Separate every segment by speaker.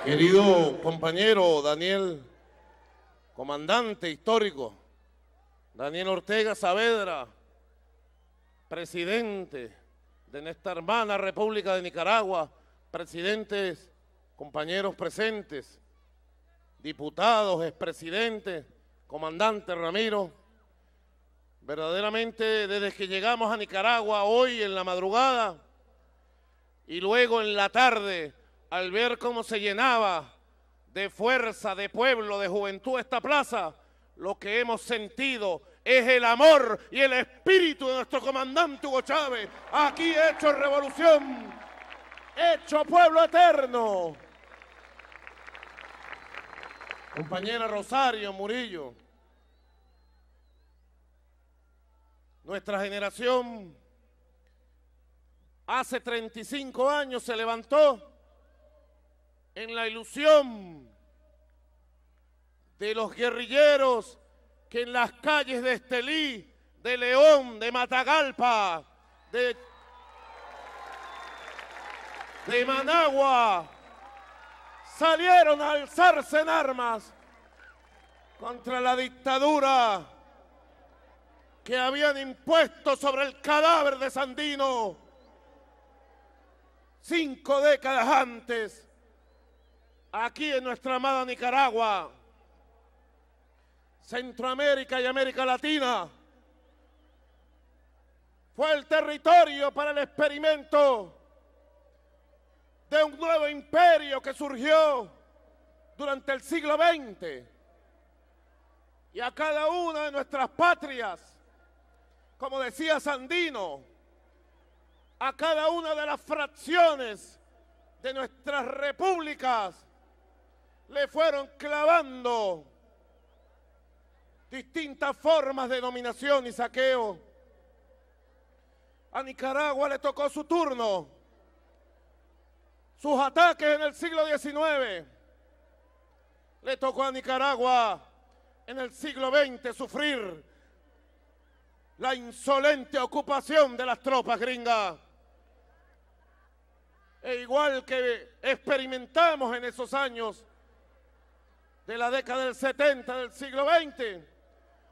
Speaker 1: Querido compañero Daniel, comandante histórico, Daniel Ortega Saavedra, presidente de nuestra hermana República de Nicaragua, presidentes, compañeros presentes, diputados, expresidentes, comandante Ramiro, verdaderamente desde que llegamos a Nicaragua hoy en la madrugada y luego en la tarde, al ver cómo se llenaba de fuerza, de pueblo, de juventud esta plaza, lo que hemos sentido es el amor y el espíritu de nuestro comandante Hugo Chávez, aquí hecho revolución, hecho pueblo eterno. Compañera Rosario Murillo, nuestra generación hace 35 años se levantó en la ilusión de los guerrilleros que en las calles de Estelí, de León, de Matagalpa, de Managua, salieron a alzarse en armas contra la dictadura que habían impuesto sobre el cadáver de Sandino 5 décadas antes, aquí en nuestra amada Nicaragua, Centroamérica y América Latina. Fue el territorio para el experimento de un nuevo imperio que surgió durante el siglo XX. Y a cada una de nuestras patrias, como decía Sandino, a cada una de las fracciones de nuestras repúblicas le fueron clavando distintas formas de dominación y saqueo. A Nicaragua le tocó su turno, sus ataques en el siglo XIX. Le tocó a Nicaragua en el siglo XX sufrir la insolente ocupación de las tropas gringas. E igual que experimentamos en esos años de la década del 70 del siglo XX,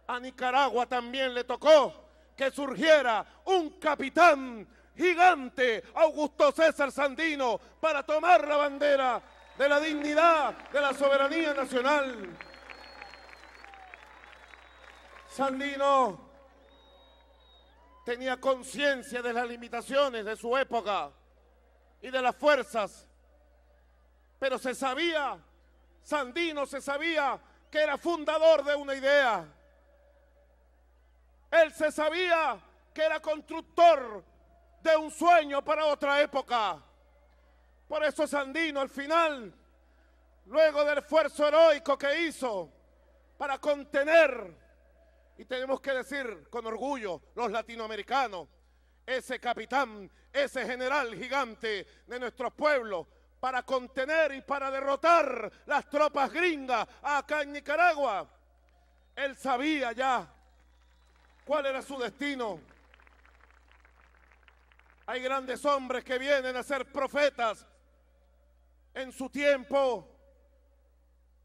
Speaker 1: a Nicaragua también le tocó que surgiera un capitán gigante, Augusto César Sandino, para tomar la bandera de la dignidad, de la soberanía nacional. Sandino tenía conciencia de las limitaciones de su época y de las fuerzas, pero Sandino se sabía que era fundador de una idea. Él se sabía que era constructor de un sueño para otra época. Por eso Sandino al final, luego del esfuerzo heroico que hizo para contener, y tenemos que decir con orgullo los latinoamericanos, ese capitán, ese general gigante de nuestros pueblos, para contener y para derrotar las tropas gringas acá en Nicaragua, él sabía ya cuál era su destino. Hay grandes hombres que vienen a ser profetas en su tiempo.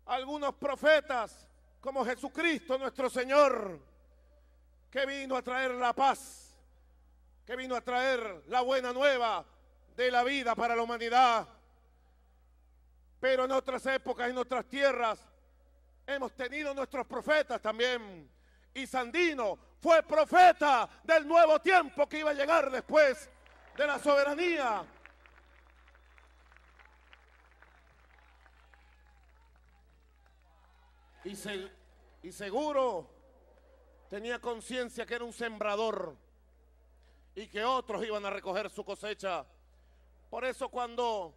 Speaker 1: Algunos profetas como Jesucristo nuestro Señor, que vino a traer la paz, que vino a traer la buena nueva de la vida para la humanidad. Pero en otras épocas, en otras tierras, hemos tenido nuestros profetas también. Y Sandino fue profeta del nuevo tiempo que iba a llegar después de la soberanía. Y seguro tenía conciencia que era un sembrador y que otros iban a recoger su cosecha. Por eso cuando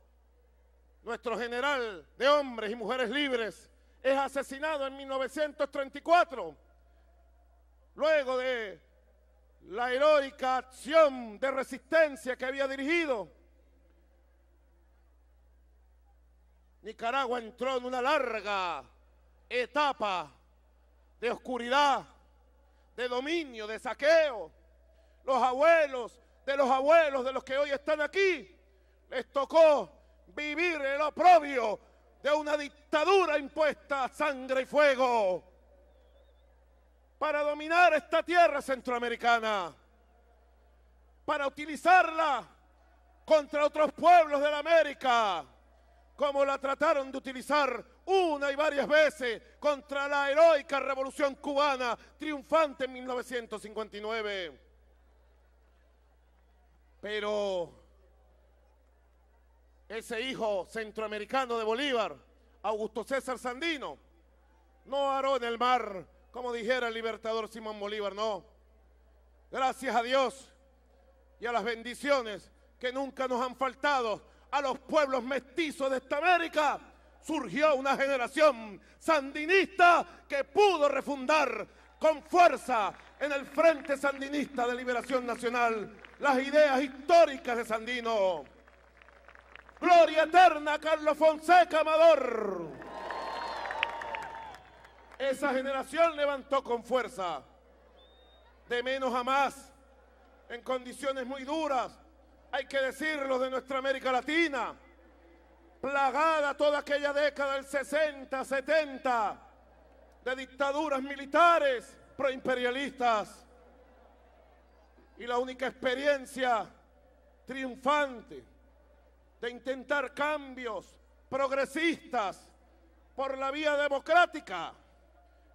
Speaker 1: nuestro general de hombres y mujeres libres es asesinado en 1934, luego de la heroica acción de resistencia que había dirigido, Nicaragua entró en una larga etapa de oscuridad, de dominio, de saqueo. Los abuelos de los que hoy están aquí, les tocó vivir el oprobio de una dictadura impuesta a sangre y fuego para dominar esta tierra centroamericana, para utilizarla contra otros pueblos de la América, como la trataron de utilizar una y varias veces contra la heroica Revolución Cubana triunfante en 1959. Pero ese hijo centroamericano de Bolívar, Augusto César Sandino, no aró en el mar, como dijera el libertador Simón Bolívar, no. Gracias a Dios y a las bendiciones que nunca nos han faltado a los pueblos mestizos de esta América, surgió una generación sandinista que pudo refundar con fuerza en el Frente Sandinista de Liberación Nacional las ideas históricas de Sandino. Gloria eterna a Carlos Fonseca Amador. Esa generación levantó con fuerza, de menos a más, en condiciones muy duras, hay que decirlo, de nuestra América Latina, plagada toda aquella década del 60, 70, de dictaduras militares proimperialistas. Y la única experiencia triunfante de intentar cambios progresistas por la vía democrática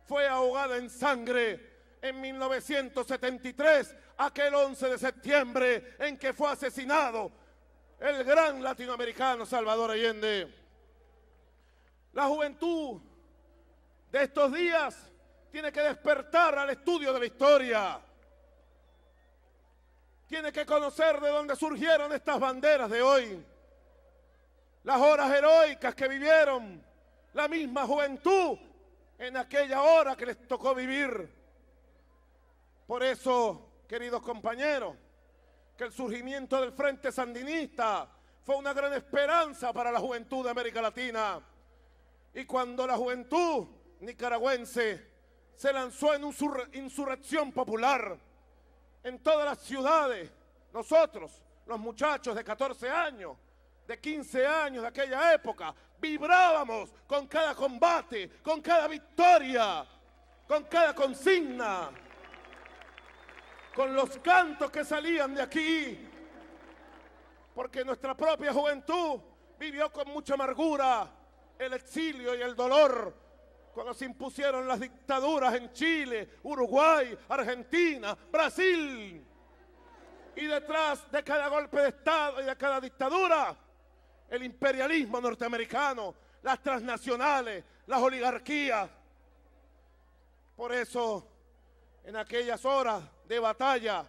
Speaker 1: fue ahogada en sangre en 1973, aquel 11 de septiembre en que fue asesinado el gran latinoamericano Salvador Allende. La juventud de estos días tiene que despertar al estudio de la historia. Tiene que conocer de dónde surgieron estas banderas de hoy. Las horas heroicas que vivieron la misma juventud en aquella hora que les tocó vivir. Por eso, queridos compañeros, que el surgimiento del Frente Sandinista fue una gran esperanza para la juventud de América Latina. Y cuando la juventud nicaragüense se lanzó en insurrección popular en todas las ciudades, nosotros, los muchachos de 14 años, de 15 años de aquella época, vibrábamos con cada combate, con cada victoria, con cada consigna, con los cantos que salían de aquí, porque nuestra propia juventud vivió con mucha amargura el exilio y el dolor cuando se impusieron las dictaduras en Chile, Uruguay, Argentina, Brasil. Y detrás de cada golpe de Estado y de cada dictadura, el imperialismo norteamericano, las transnacionales, las oligarquías. Por eso, en aquellas horas de batalla,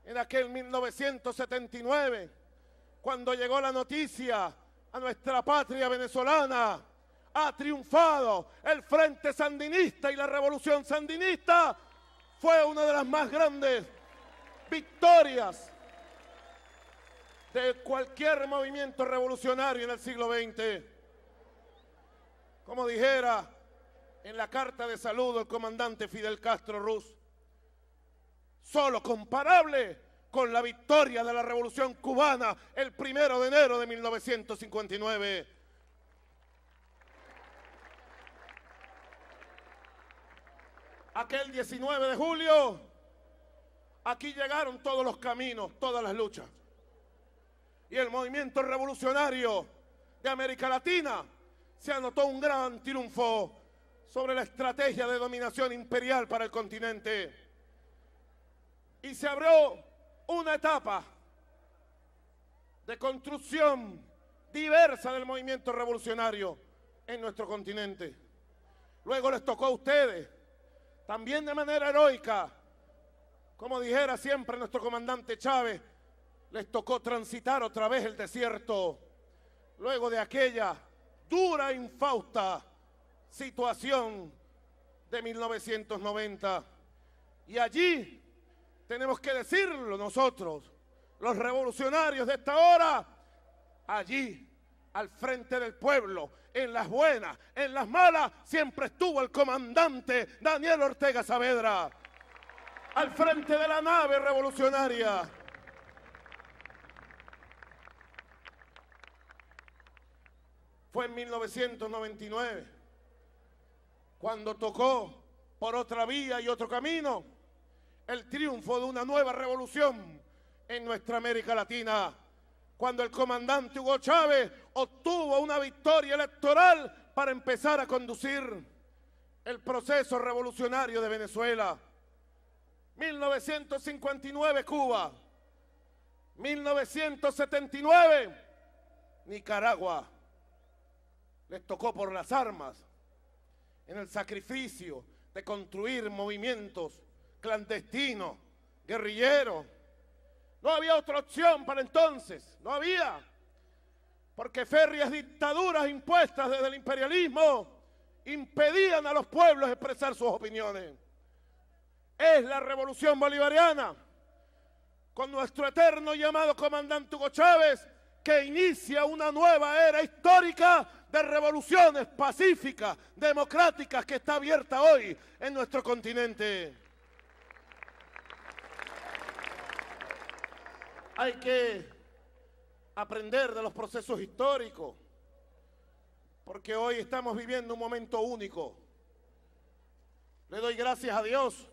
Speaker 1: en aquel 1979, cuando llegó la noticia a nuestra patria venezolana, ha triunfado el Frente Sandinista y la Revolución Sandinista, fue una de las más grandes victorias de cualquier movimiento revolucionario en el siglo XX. Como dijera en la carta de saludo el comandante Fidel Castro Ruz, solo comparable con la victoria de la Revolución Cubana el 1 de enero de 1959. Aquel 19 de julio, aquí llegaron todos los caminos, todas las luchas. Y el movimiento revolucionario de América Latina se anotó un gran triunfo sobre la estrategia de dominación imperial para el continente. Y se abrió una etapa de construcción diversa del movimiento revolucionario en nuestro continente. Luego les tocó a ustedes, también de manera heroica, como dijera siempre nuestro comandante Chávez, les tocó transitar otra vez el desierto, luego de aquella dura e infausta situación de 1990. Y allí tenemos que decirlo nosotros, los revolucionarios de esta hora, allí, al frente del pueblo, en las buenas, en las malas, siempre estuvo el comandante Daniel Ortega Saavedra, al frente de la nave revolucionaria. fue en 1999, cuando tocó por otra vía y otro camino el triunfo de una nueva revolución en nuestra América Latina, cuando el comandante Hugo Chávez obtuvo una victoria electoral para empezar a conducir el proceso revolucionario de Venezuela. 1959 Cuba, 1979 Nicaragua. Les tocó por las armas, en el sacrificio de construir movimientos clandestinos, guerrilleros. No había otra opción para entonces, no había, porque férreas dictaduras impuestas desde el imperialismo impedían a los pueblos expresar sus opiniones. Es la revolución bolivariana, con nuestro eterno llamado comandante Hugo Chávez, que inicia una nueva era histórica de revoluciones pacíficas, democráticas, que está abierta hoy en nuestro continente. Hay que aprender de los procesos históricos, porque hoy estamos viviendo un momento único. Le doy gracias a Dios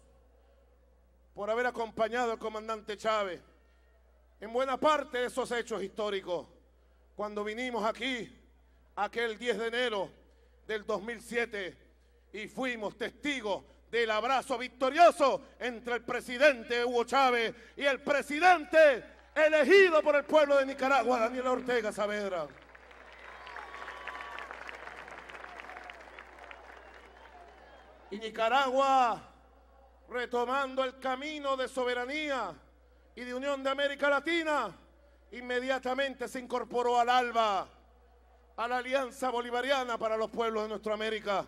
Speaker 1: por haber acompañado al comandante Chávez en buena parte de esos hechos históricos. Cuando vinimos aquí, aquel 10 de enero del 2007, y fuimos testigos del abrazo victorioso entre el presidente Hugo Chávez y el presidente elegido por el pueblo de Nicaragua, Daniel Ortega Saavedra. Y Nicaragua, retomando el camino de soberanía y de unión de América Latina, inmediatamente se incorporó al ALBA, a la Alianza Bolivariana para los Pueblos de nuestra América.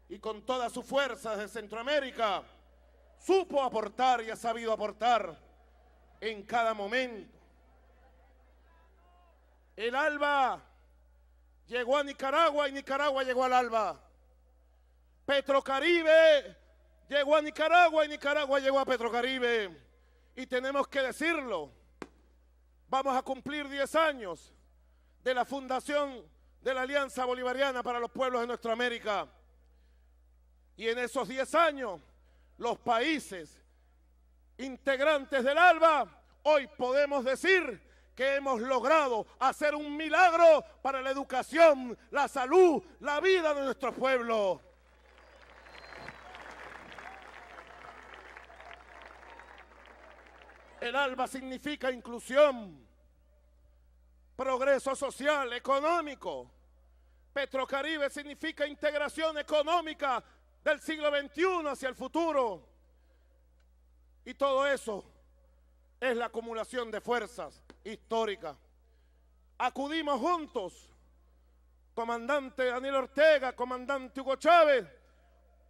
Speaker 1: Y con todas sus fuerzas de Centroamérica, supo aportar y ha sabido aportar en cada momento. El ALBA llegó a Nicaragua y Nicaragua llegó al ALBA. Petrocaribe llegó a Nicaragua y Nicaragua llegó a Petrocaribe. Y tenemos que decirlo, vamos a cumplir 10 años de la fundación de la Alianza Bolivariana para los Pueblos de nuestra América. Y en esos 10 años, los países integrantes del ALBA, hoy podemos decir que hemos logrado hacer un milagro para la educación, la salud, la vida de nuestros pueblos. El ALBA significa inclusión, progreso social, económico. Petrocaribe significa integración económica del siglo XXI hacia el futuro. Y todo eso es la acumulación de fuerzas históricas. Acudimos juntos, comandante Daniel Ortega, comandante Hugo Chávez,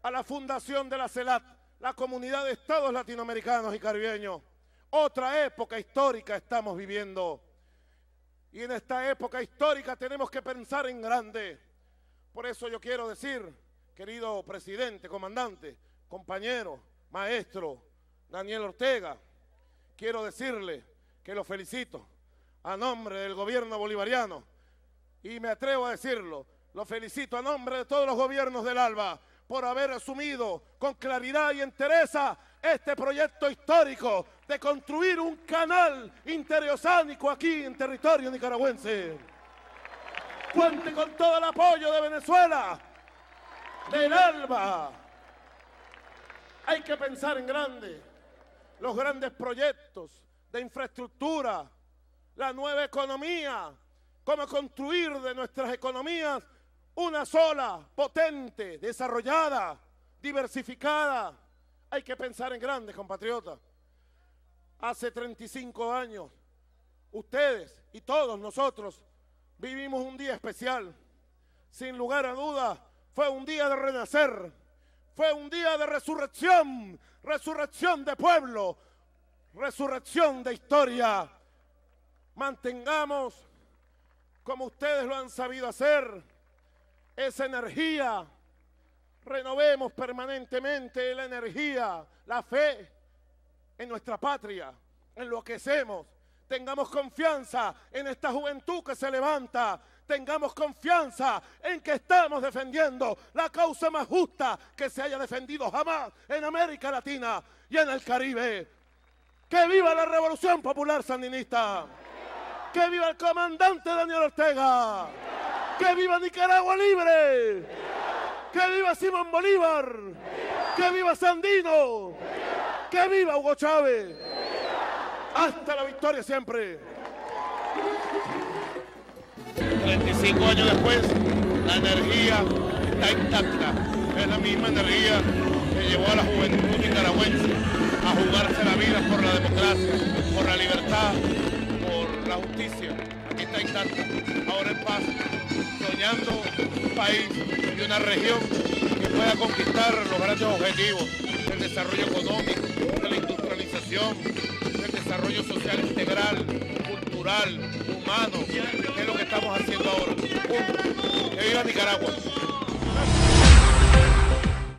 Speaker 1: a la fundación de la CELAC, la Comunidad de Estados Latinoamericanos y Caribeños. Otra época histórica estamos viviendo. Y en esta época histórica tenemos que pensar en grande. Por eso yo quiero decir, querido presidente, comandante, compañero, maestro Daniel Ortega, quiero decirle que lo felicito a nombre del gobierno bolivariano, y me atrevo a decirlo, lo felicito a nombre de todos los gobiernos del ALBA por haber asumido con claridad y entereza este proyecto histórico de construir un canal interoceánico aquí en territorio nicaragüense. Cuente con todo el apoyo de Venezuela, del ALBA. Hay que pensar en grande, los grandes proyectos de infraestructura, la nueva economía, cómo construir de nuestras economías una sola, potente, desarrollada, diversificada. Hay que pensar en grande, compatriotas. Hace 35 años, ustedes y todos nosotros vivimos un día especial. Sin lugar a dudas, fue un día de renacer, fue un día de resurrección, resurrección de pueblo, resurrección de historia. Mantengamos, como ustedes lo han sabido hacer, esa energía. Renovemos permanentemente la energía, la fe en nuestra patria, en lo que hacemos. Tengamos confianza en esta juventud que se levanta. Tengamos confianza en que estamos defendiendo la causa más justa que se haya defendido jamás en América Latina y en el Caribe. ¡Que viva la Revolución Popular Sandinista! ¡Que viva el comandante Daniel Ortega! ¡Que viva Nicaragua libre! ¡Que viva Simón Bolívar! ¡Que viva Sandino! ¡Que viva Hugo Chávez! ¡Hasta la victoria siempre!
Speaker 2: 35 años después, la energía está intacta. Es la misma energía que llevó a la juventud nicaragüense a jugarse la vida por la democracia, por la libertad, por la justicia. Aquí está intacta. Ahora en paz, soñando un país y una región que pueda conquistar los grandes objetivos del desarrollo económico, de la industrialización, del desarrollo social integral, cultural, humano, que es lo que estamos haciendo ahora. ¡Que viva Nicaragua!